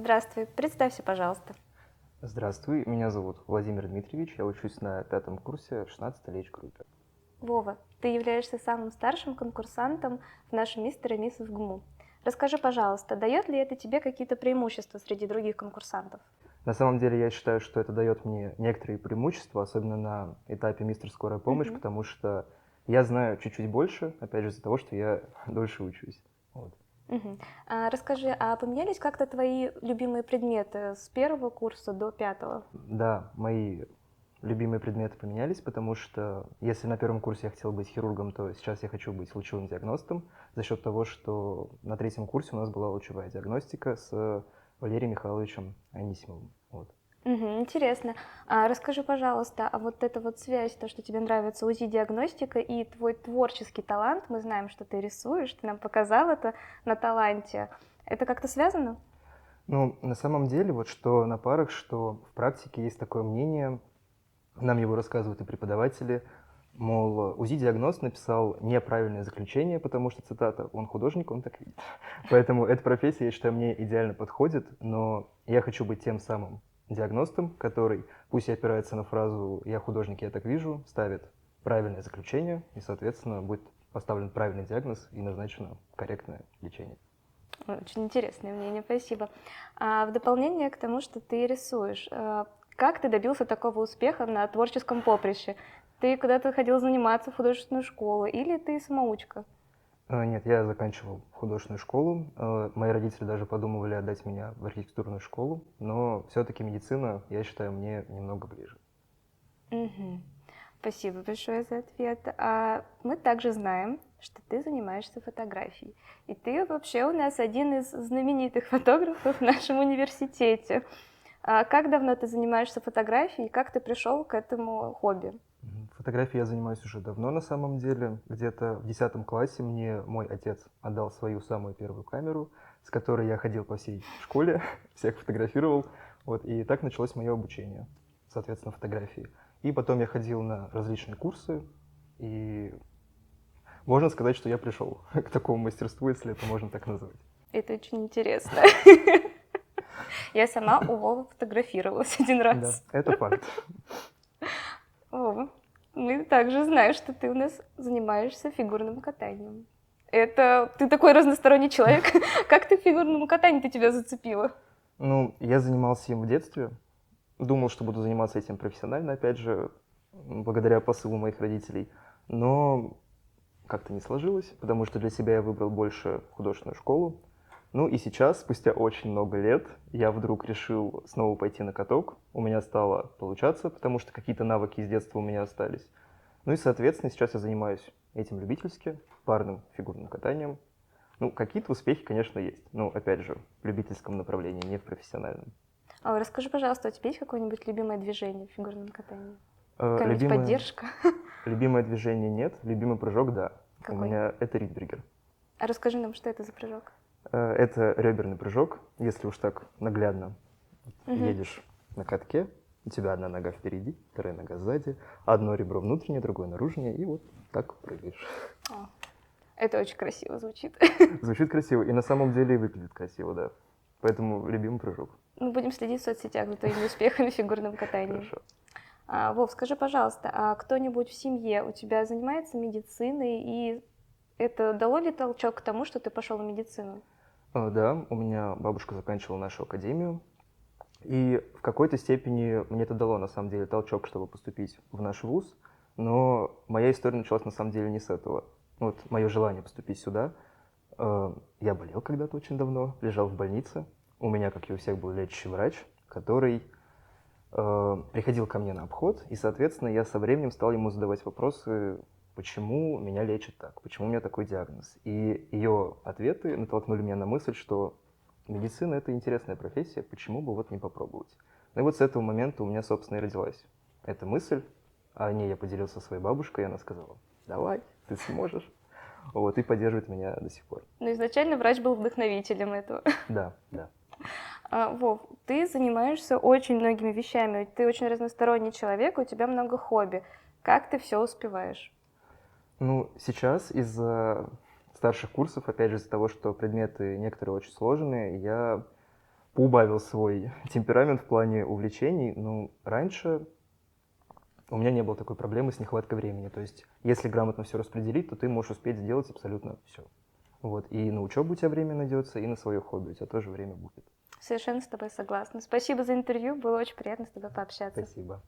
Здравствуй, представься, пожалуйста. Здравствуй, меня зовут Владимир Дмитриевич, я учусь на 5 курсе в 16-й лейч-группе. Вова, ты являешься самым старшим конкурсантом в нашем «Мистер и миссис ГМУ». Расскажи, пожалуйста, дает ли это тебе какие-то преимущества среди других конкурсантов? На самом деле я считаю, что это дает мне некоторые преимущества, особенно на этапе «Мистер Скорая помощь», Мгм. потому что я знаю чуть-чуть больше, опять же из-за того, что я дольше учусь. Вот. Мгм. Расскажи, а поменялись как-то твои любимые предметы с первого курса до пятого? Да, мои любимые предметы поменялись, потому что если на 1 курсе я хотел быть хирургом, то сейчас я хочу быть лучевым диагностом за счет того, что на 3 курсе у нас была лучевая диагностика с Валерием Михайловичем Анисимовым. Вот. Мгм, интересно. Расскажи, пожалуйста, а вот эта вот связь, то, что тебе нравится УЗИ-диагностика и твой творческий талант, мы знаем, что ты рисуешь, ты нам показал это на таланте, это как-то связано? Ну, на самом деле, вот что на парах, что в практике есть такое мнение, нам его рассказывают и преподаватели, мол, УЗИ-диагност написал неправильное заключение, потому что, цитата, он художник, он так видит. Поэтому эта профессия, я считаю, мне идеально подходит, но я хочу быть тем самым диагностом, который, пусть и опирается на фразу «я художник, я так вижу», ставит правильное заключение, и, соответственно, будет поставлен правильный диагноз и назначено корректное лечение. Очень интересное мнение, спасибо. В дополнение к тому, что ты рисуешь, как ты добился такого успеха на творческом поприще? Ты куда-то ходил заниматься в художественную школу или ты самоучка? Нет, я заканчивал художественную школу. Мои родители даже подумывали отдать меня в архитектурную школу, но все-таки медицина, я считаю, мне немного ближе. Мгм. Спасибо большое за ответ. Мы также знаем, что ты занимаешься фотографией. И ты вообще у нас один из знаменитых фотографов в нашем университете. Как давно ты занимаешься фотографией и как ты пришел к этому хобби? Фотографией я занимаюсь уже давно на самом деле. Где-то в 10 классе мне мой отец отдал свою самую первую камеру, с которой я ходил по всей школе, всех фотографировал. Вот, и так началось мое обучение, соответственно, фотографии. И потом я ходил на различные курсы, и можно сказать, что я пришел к такому мастерству, если это можно так назвать. Это очень интересно. Я сама у Вовы фотографировалась один Да, раз. это факт. Вова, мы также знаем, что ты у нас занимаешься фигурным катанием. Это ты такой разносторонний человек. Как ты к фигурному катанию тебя зацепило? Ну, я занимался им в детстве. Думал, что буду заниматься этим профессионально, опять же, благодаря посылу моих родителей. Но как-то не сложилось, потому что для себя я выбрал больше художественную школу. Ну и сейчас, спустя очень много лет, я вдруг решил снова пойти на каток. У меня стало получаться, потому что какие-то навыки из детства у меня остались. Ну и, соответственно, сейчас я занимаюсь этим любительски, парным фигурным катанием. Ну, какие-то успехи, конечно, есть. Но, опять же, в любительском направлении, не в профессиональном. Расскажи, пожалуйста, у тебя есть какое-нибудь любимое движение в фигурном катании? Э, Какая-нибудь Любимое, поддержка? любимое движение нет, любимый прыжок, да. У Какой? меня это Ридбергер. Расскажи нам, что это за прыжок? Это реберный прыжок, если уж так наглядно. Мгм. Едешь на катке, у тебя одна нога впереди, вторая нога сзади, одно ребро внутреннее, другое наружнее, и вот так прыгаешь. О, это очень красиво звучит. Звучит красиво, и на самом деле и выглядит красиво, да. Поэтому любимый прыжок. Мы будем следить в соцсетях за твоими успехами в фигурном катании. Хорошо. Вов, скажи, пожалуйста, а кто-нибудь в семье у тебя занимается медициной, и это дало ли толчок к тому, что ты пошел в медицину? Да, у меня бабушка заканчивала нашу академию, и в какой-то степени мне это дало, на самом деле, толчок, чтобы поступить в наш вуз, но моя история началась, на самом деле, не с этого. Вот мое желание поступить сюда. Я болел когда-то очень давно, лежал в больнице. У меня, как и у всех, был лечащий врач, который приходил ко мне на обход, и, соответственно, я со временем стал ему задавать вопросы, почему меня лечат так, почему у меня такой диагноз. И ее ответы натолкнули меня на мысль, что медицина – это интересная профессия, почему бы вот не попробовать. Ну и вот с этого момента у меня, собственно, и родилась эта мысль. О ней я поделился со своей бабушкой, и она сказала: давай, ты сможешь. Вот, и поддерживает меня до сих пор. Но изначально врач был вдохновителем этого. Да, да. Вов, ты занимаешься очень многими вещами, ты очень разносторонний человек, у тебя много хобби. Как ты все успеваешь? Ну, сейчас из-за старших курсов, опять же, из-за того, что предметы некоторые очень сложные, я поубавил свой темперамент в плане увлечений. Ну, раньше у меня не было такой проблемы с нехваткой времени. То есть, если грамотно все распределить, то ты можешь успеть сделать абсолютно все. Вот. И на учебу у тебя время найдется, и на свое хобби у тебя тоже время будет. Совершенно с тобой согласна. Спасибо за интервью, было очень приятно с тобой пообщаться. Спасибо.